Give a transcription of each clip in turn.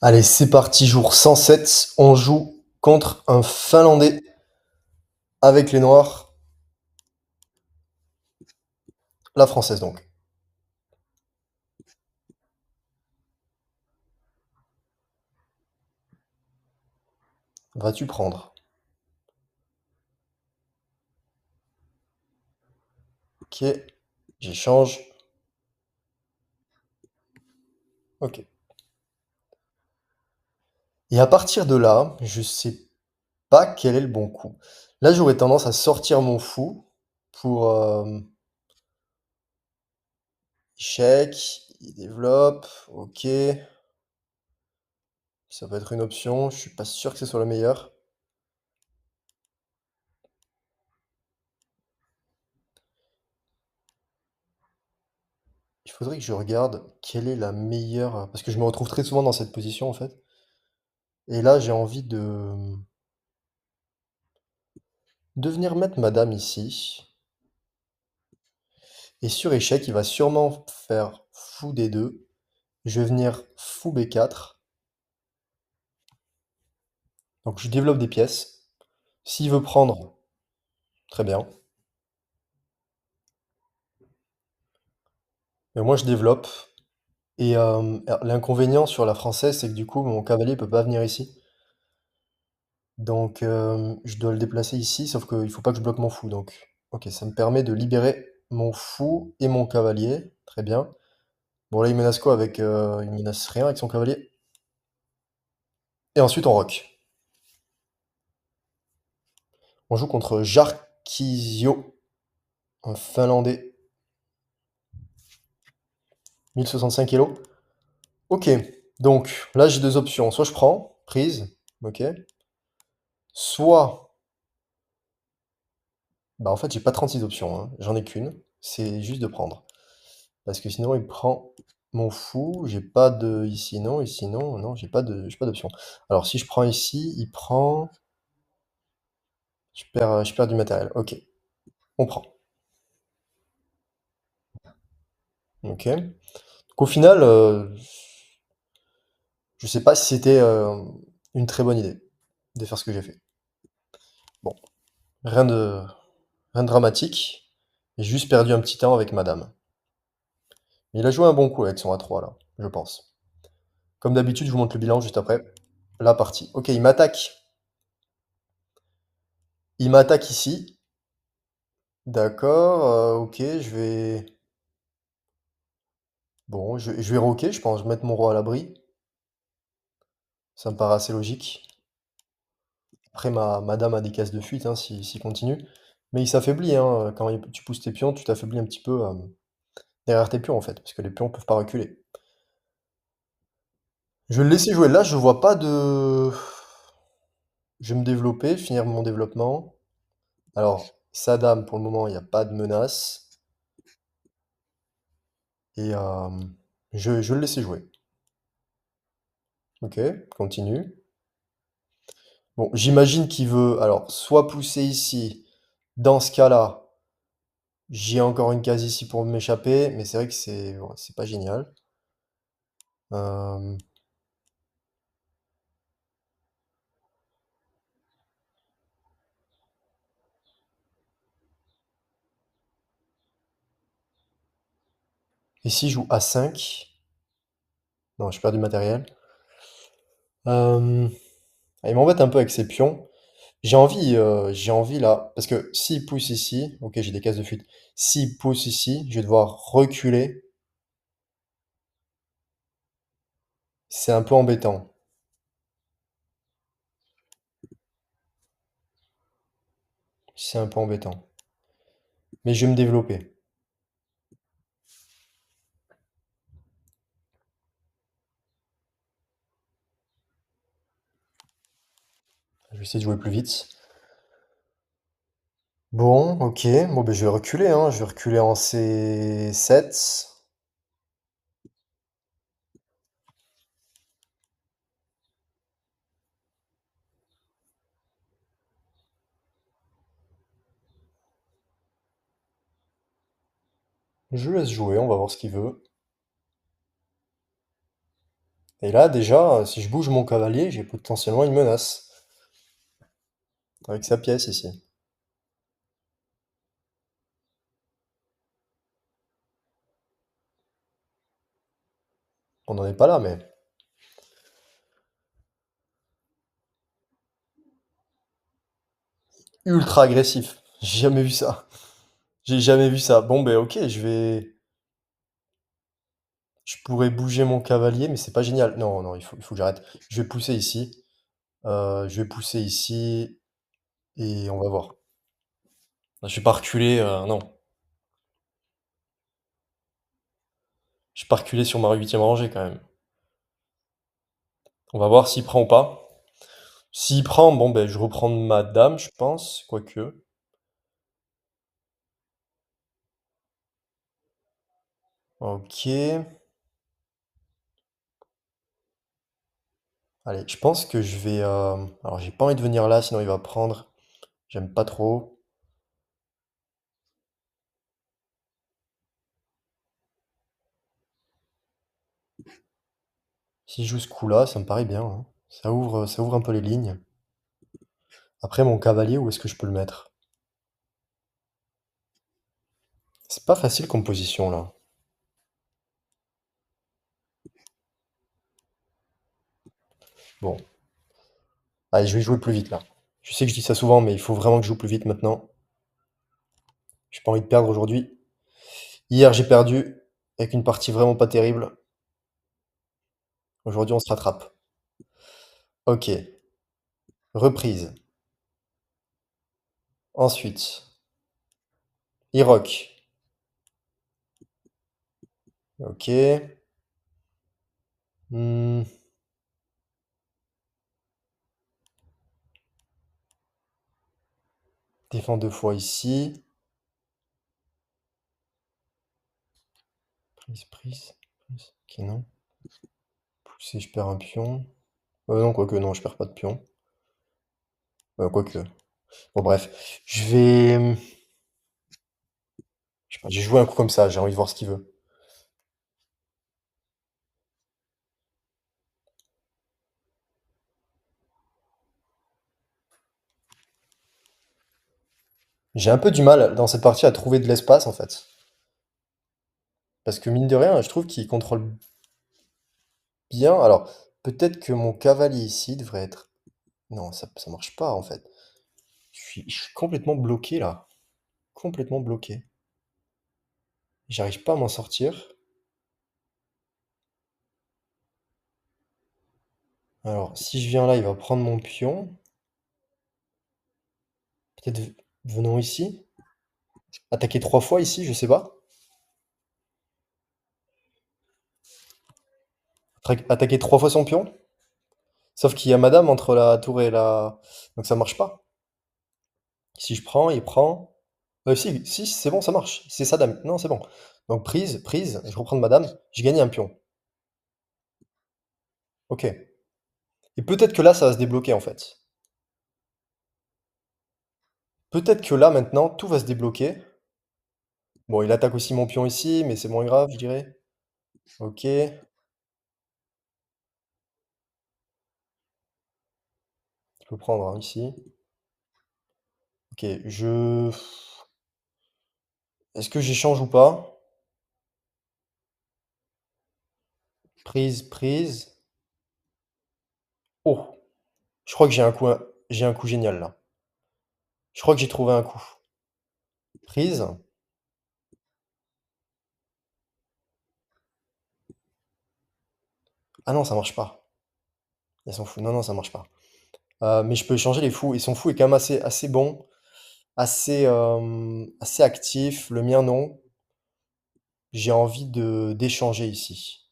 Allez, c'est parti, jour 107. On joue contre un Finlandais avec les Noirs, la française donc. Vas-tu prendre? Ok, j'échange. Ok. Et à partir de là, je sais pas quel est le bon coup. Là, j'aurais tendance à sortir mon fou pour échec. Il développe. Ok, ça peut être une option. Je suis pas sûr que ce soit la meilleure. Il faudrait que je regarde quelle est la meilleure, parce que je me retrouve très souvent dans cette position en fait. Et là, j'ai envie de venir mettre madame ici. Et sur échec, il va sûrement faire fou D2. Je vais venir fou B4. Donc je développe des pièces. S'il veut prendre, très bien. Mais moi je développe. Et l'inconvénient sur la française, c'est que du coup, mon cavalier peut pas venir ici. Donc je dois le déplacer ici, sauf qu'il faut pas que je bloque mon fou. Donc ok, ça me permet de libérer mon fou et mon cavalier. Très bien. Bon là, il menace quoi avec... il menace rien avec son cavalier. Et ensuite, on rock. On joue contre Jarkisio, un Finlandais, 1065 kilos. Ok, donc là j'ai deux options. Soit je prends, prise, ok. Soit, bah en fait j'ai pas 36 options, hein. J'en ai qu'une, c'est juste de prendre. Parce que sinon il prend mon fou, j'ai pas de... Ici non, non, j'ai pas d'option. Alors si je prends ici, il prend... je perds du matériel, ok. On prend, ok. Donc au final, je sais pas si c'était une très bonne idée de faire ce que j'ai fait. Bon, rien de, rien de dramatique. J'ai juste perdu un petit temps avec madame. Mais il a joué un bon coup avec son A3 là, je pense. Comme d'habitude, je vous montre le bilan juste après. La partie. Ok, il m'attaque. Il m'attaque ici. D'accord, ok, je vais... Bon, je vais roquer, je pense, mettre mon roi à l'abri. Ça me paraît assez logique. Après, madame a des cases de fuite, hein, s'il continue. Mais il s'affaiblit, hein. Quand tu pousses tes pions, tu t'affaiblis un petit peu derrière tes pions, en fait, parce que les pions peuvent pas reculer. Je vais le laisser jouer. Là, je vois pas de... Je vais me développer, finir mon développement. Alors, sa dame, pour le moment, il n'y a pas de menace. Et je vais le laisser jouer. Ok, continue. Bon, j'imagine qu'il veut, alors, soit pousser ici. Dans ce cas-là, j'ai encore une case ici pour m'échapper, mais c'est vrai que c'est pas génial. Euh, Ici, je joue A5. Non, je perds du matériel. Euh, il m'embête un peu avec ses pions. J'ai envie là, parce que s'il pousse ici, ok, j'ai des cases de fuite. S'il pousse ici, je vais devoir reculer. C'est un peu embêtant. C'est un peu embêtant. Mais je vais me développer. Je vais essayer de jouer plus vite. Bon, ok. Bon, ben, je vais reculer, hein. Je vais reculer en C7. Je laisse jouer, on va voir ce qu'il veut. Et là, déjà, si je bouge mon cavalier, j'ai potentiellement une menace. Avec sa pièce ici. On n'en est pas là, mais... Ultra agressif. J'ai jamais vu ça. J'ai jamais vu ça. Bon, ben ok, je vais... Je pourrais bouger mon cavalier, mais c'est pas génial. Non, non, il faut que j'arrête. Je vais pousser ici. Je vais pousser ici. Et on va voir. Je vais pas reculer, non. Je vais pas reculer sur ma huitième rangée, quand même. On va voir s'il prend ou pas. S'il prend, bon, ben, je reprends ma dame, je pense. Quoique. Ok. Allez, je pense que je vais... Alors, j'ai pas envie de venir là, sinon il va prendre. J'aime pas trop. Si je joue ce coup-là, ça me paraît bien, hein. Ça ouvre un peu les lignes. Après, mon cavalier, où est-ce que je peux le mettre? C'est pas facile comme position, là. Bon. Allez, je vais jouer plus vite, là. Je sais que je dis ça souvent, mais il faut vraiment que je joue plus vite maintenant. J'ai pas envie de perdre aujourd'hui. Hier, j'ai perdu avec une partie vraiment pas terrible. Aujourd'hui, on se rattrape. Ok. Reprise. Ensuite, Iroc. Ok. Hmm, Défends deux fois ici. Prise, prise, prise. Ok, non. Pousser, je perds un pion. Non, quoique, non, je perds pas de pion. Quoique. Bon, bref. Je sais pas, j'ai joué un coup comme ça, j'ai envie de voir ce qu'il veut. J'ai un peu du mal dans cette partie à trouver de l'espace, en fait. Parce que mine de rien, je trouve qu'il contrôle bien. Alors, peut-être que mon cavalier ici devrait être... Non, ça marche pas, en fait. Je suis complètement bloqué, là. Complètement bloqué. J'arrive pas à m'en sortir. Alors, si je viens là, il va prendre mon pion. Peut-être venons ici. Attaquer trois fois ici, je sais pas. Attaquer trois fois son pion. Sauf qu'il y a madame entre la tour et la... Donc ça marche pas. Si je prends, il prend. Si, c'est bon, ça marche. C'est sa dame. Non, c'est bon. Donc prise, prise, je reprends de madame, j'ai gagné un pion. Ok. Et peut-être que là, ça va se débloquer en fait. Peut-être que là, maintenant, tout va se débloquer. Bon, il attaque aussi mon pion ici, mais c'est moins grave, je dirais. Ok. Je peux prendre hein, ici. Ok, je... Est-ce que j'échange ou pas? Prise, prise. Oh, je crois que j'ai un coup génial là. Je crois que j'ai trouvé un coup. Prise. Ah non, ça marche pas. Ils sont fous. Non, non, ça marche pas. Mais je peux échanger les fous. Et son fou est quand même assez bon, assez actif. Le mien, non. J'ai envie d'échanger ici.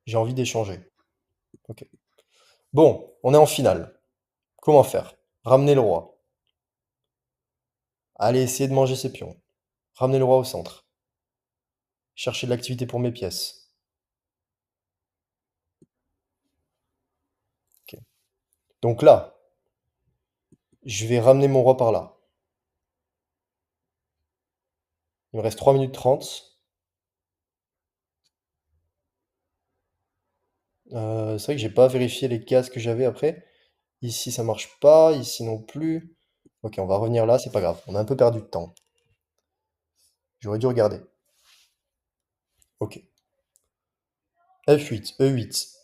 J'ai envie d'échanger. Ok. Bon, on est en finale. Comment faire? Ramener le roi. Allez, essayer de manger ses pions. Ramener le roi au centre. Chercher de l'activité pour mes pièces. Ok. Donc là, je vais ramener mon roi par là. Il me reste 3 minutes 30. C'est vrai que j'ai pas vérifié les cases que j'avais après. Ici, ça marche pas, ici non plus. OK, on va revenir là, c'est pas grave. On a un peu perdu de temps. J'aurais dû regarder. OK. F8, E8,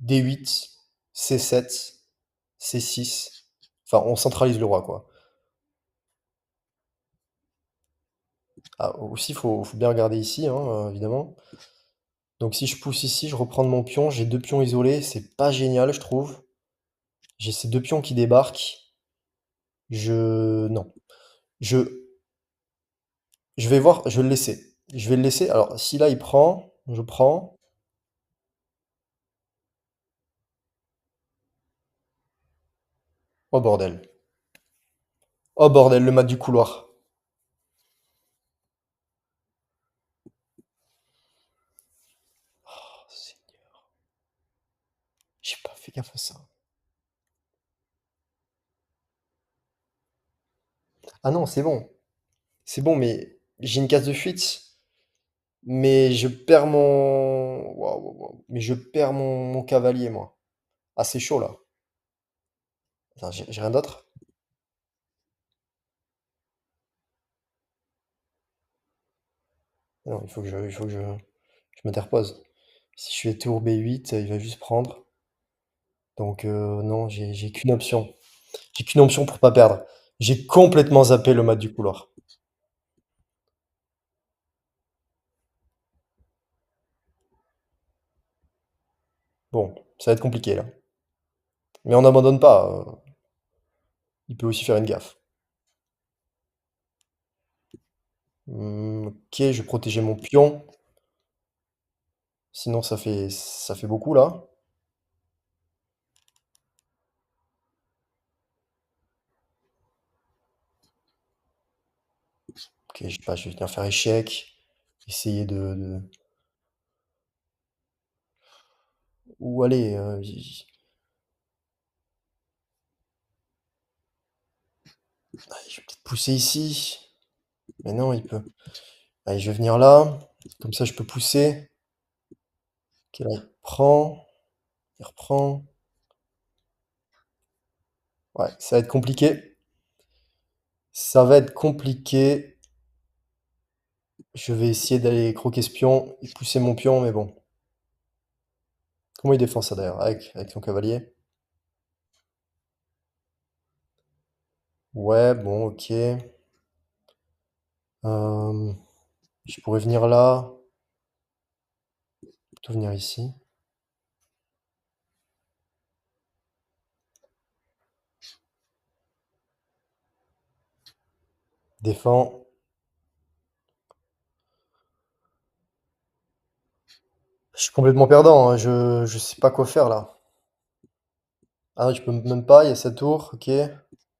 D8, C7, C6. Enfin, on centralise le roi, quoi. Ah, aussi, faut bien regarder ici, hein, évidemment. Donc si je pousse ici, je reprends mon pion, j'ai deux pions isolés, c'est pas génial, je trouve. J'ai ces deux pions qui débarquent. Non. Je... Je vais voir, je vais le laisser. Je vais le laisser. Alors, si là, il prend, je prends. Oh bordel. Oh bordel, le mat du couloir. Oh, j'ai pas fait gaffe à ça. Ah non, c'est bon. C'est bon, mais j'ai une case de fuite. Mais je perds mon... Waouh, waouh, waouh. Mais je perds mon cavalier, moi. Ah, c'est chaud, là. Attends, j'ai rien d'autre? Non, il faut que je m'interpose. Si je fais tour B8, il va juste prendre. Donc, non, j'ai qu'une option. J'ai qu'une option pour pas perdre. J'ai complètement zappé le mat du couloir. Bon, ça va être compliqué, là. Mais on n'abandonne pas. Il peut aussi faire une gaffe. Ok, je vais protéger mon pion. Sinon, ça fait beaucoup, là. Ok, je sais pas, je vais venir faire échec. Essayer Ou allez, je vais peut-être pousser ici. Mais non, il peut. Allez, je vais venir là. Comme ça, je peux pousser. Ok, là, il prend. Il reprend. Ouais, ça va être compliqué. Ça va être compliqué. Je vais essayer d'aller croquer ce pion et pousser mon pion, mais bon. Comment il défend ça d'ailleurs? Avec son cavalier? Ouais, bon, ok. Euh, je pourrais venir là. Plutôt venir ici. Défend. Je suis complètement perdant, hein. Je sais pas quoi faire là. Ah, je peux même pas, il y a sa tour, ok.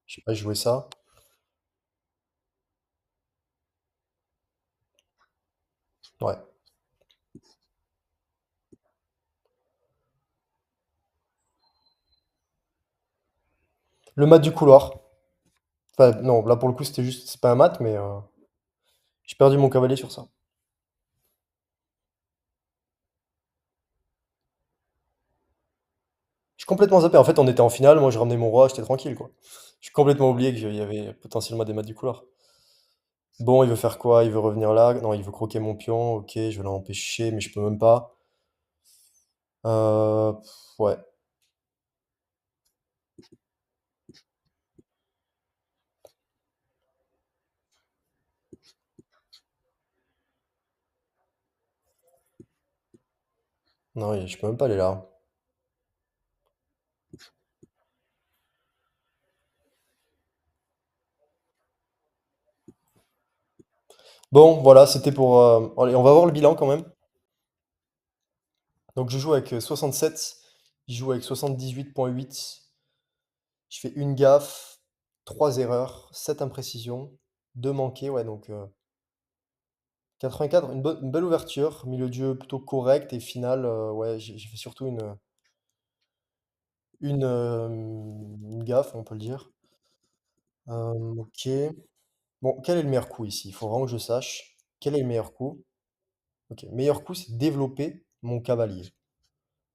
Je sais pas jouer ça. Ouais. Le mat du couloir. Enfin, non, là pour le coup c'était juste, c'est pas un mat, mais j'ai perdu mon cavalier sur ça. Je suis complètement zappé. En fait, on était en finale, moi je ramenais mon roi, j'étais tranquille quoi. J'ai complètement oublié qu'il y avait potentiellement des mats du couloir. Bon, il veut faire quoi? Il veut revenir là? Non, il veut croquer mon pion. Ok, je vais l'empêcher, mais je peux même pas. Ouais. Non, je peux même pas aller là. Bon, voilà, c'était pour. Allez, on va voir le bilan quand même. Donc je joue avec 67, il joue avec 78,8. Je fais une gaffe, 3 erreurs, 7 imprécisions, 2 manquées, ouais, donc 84, une belle ouverture, milieu de jeu plutôt correct et finale, ouais, j'ai fait surtout une gaffe, on peut le dire. Ok. Bon, quel est le meilleur coup ici? Il faut vraiment que je sache. Quel est le meilleur coup? Ok, meilleur coup, c'est développer mon cavalier.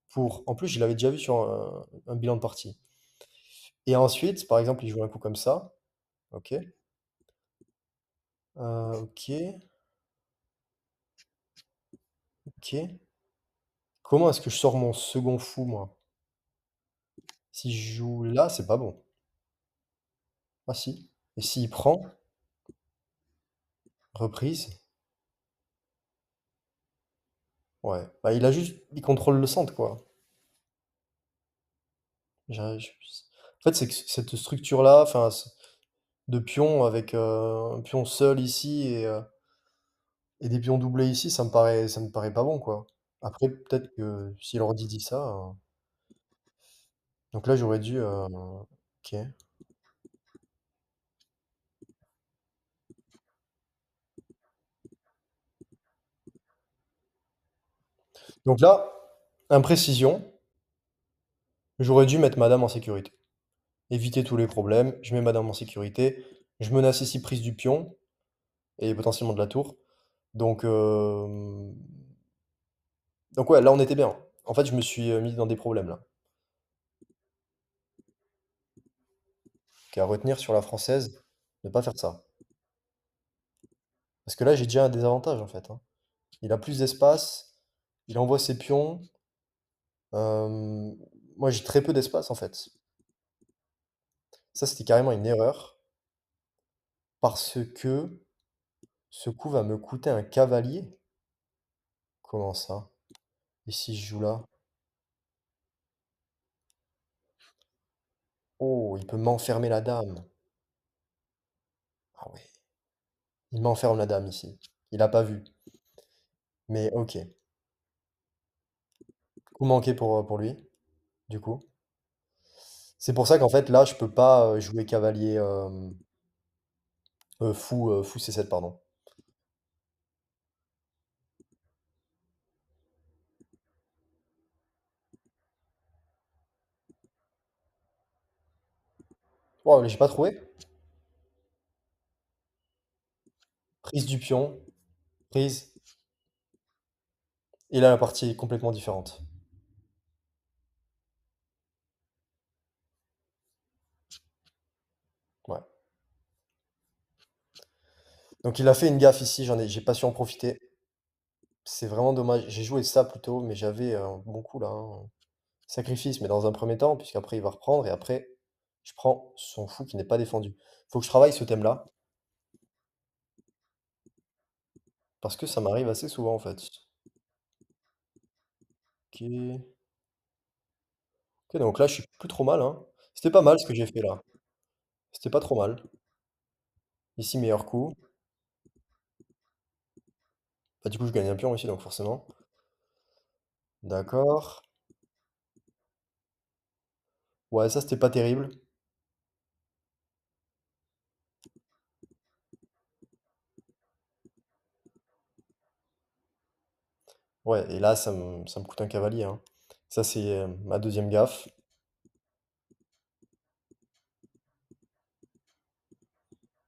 pour en plus, je l'avais déjà vu sur un bilan de partie et ensuite, par exemple, il joue un coup comme ça, OK, OK, OK. Comment est-ce que je sors mon second fou, moi? Si je joue là, c'est pas bon. Ah si, et s'il prend, reprise, ouais, bah, il contrôle le centre, quoi. J'arrive je En fait, c'est que cette structure-là, enfin, de pions avec, un pion seul ici et des pions doublés ici, ça me paraît pas bon, quoi. Après, peut-être que si l'ordi dit ça, donc là, j'aurais dû, OK. Donc là, imprécision, j'aurais dû mettre madame en sécurité. Éviter tous les problèmes, je mets madame en sécurité, je menace ici prise du pion et potentiellement de la tour. Donc, donc ouais, là, on était bien. En fait, je me suis, mis dans des problèmes, là. Qu'à retenir sur la française, ne pas faire ça. Parce que là, j'ai déjà un désavantage, en fait, hein. Il a plus d'espace, il envoie ses pions. Moi, j'ai très peu d'espace, en fait. Ça, c'était carrément une erreur, parce que ce coup va me coûter un cavalier. Comment ça? Et si je joue là? Oh, il peut m'enfermer la dame. Ah ouais, il m'enferme la dame ici. Il a pas vu. Mais ok. Coup manqué pour lui, du coup. C'est pour ça qu'en fait, là, je peux pas jouer cavalier fou C7, pardon. Oh, j'ai pas trouvé. Prise du pion, prise. Et là, la partie est complètement différente. Ouais. Donc il a fait une gaffe ici, j'ai pas su en profiter. C'est vraiment dommage. J'ai joué ça plutôt, mais j'avais un bon coup là, hein. Sacrifice, mais dans un premier temps, puisqu'après il va reprendre, et après, je prends son fou qui n'est pas défendu. Faut que je travaille ce thème-là, parce que ça m'arrive assez souvent en fait. Ok. Ok, donc là je suis plus trop mal, hein. C'était pas mal ce que j'ai fait là. C'était pas trop mal. Ici, meilleur coup. Bah, du coup, je gagne un pion ici, donc forcément. D'accord. Ouais, ça c'était pas terrible. Ouais, et là ça me coûte un cavalier, hein. Ça c'est ma deuxième gaffe.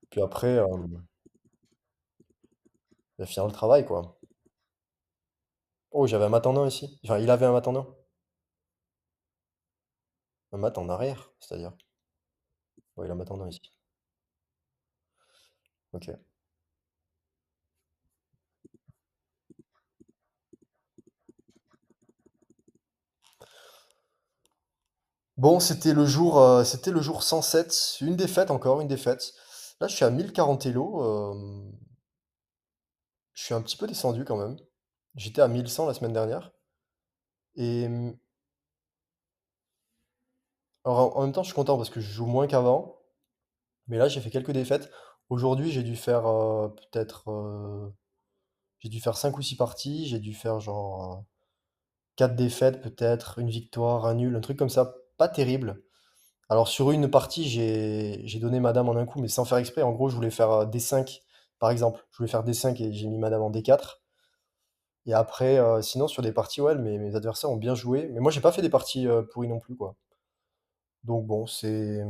Puis après, il va finir le travail quoi. Oh, j'avais un mat en un ici. Enfin, il avait un mat en un. Un mat en arrière, c'est-à-dire. Ouais, il a un mat en un ici. Ok. Bon, c'était le jour 107. Une défaite encore, une défaite. Là, je suis à 1040 Elo. Je suis un petit peu descendu quand même. J'étais à 1100 la semaine dernière. Et alors, en même temps, je suis content parce que je joue moins qu'avant. Mais là, j'ai fait quelques défaites. Aujourd'hui, j'ai dû faire peut-être. J'ai dû faire 5 ou 6 parties. J'ai dû faire genre 4 défaites, peut-être, une victoire, un nul, un truc comme ça. Pas terrible. Alors sur une partie, j'ai donné madame en un coup, mais sans faire exprès. En gros, je voulais faire D5, par exemple. Je voulais faire D5 et j'ai mis madame en D4. Et après, sinon sur des parties, ouais, mes adversaires ont bien joué. Mais moi, j'ai pas fait des parties pourries non plus, quoi. Donc bon, c'est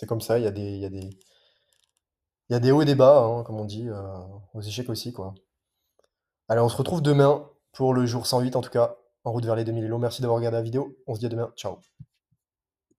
comme ça. Il y a des hauts et des bas, hein, comme on dit, aux échecs aussi, quoi. Allez, on se retrouve demain pour le jour 108 en tout cas. En route vers les 2000 Hello, merci d'avoir regardé la vidéo. On se dit à demain. Ciao.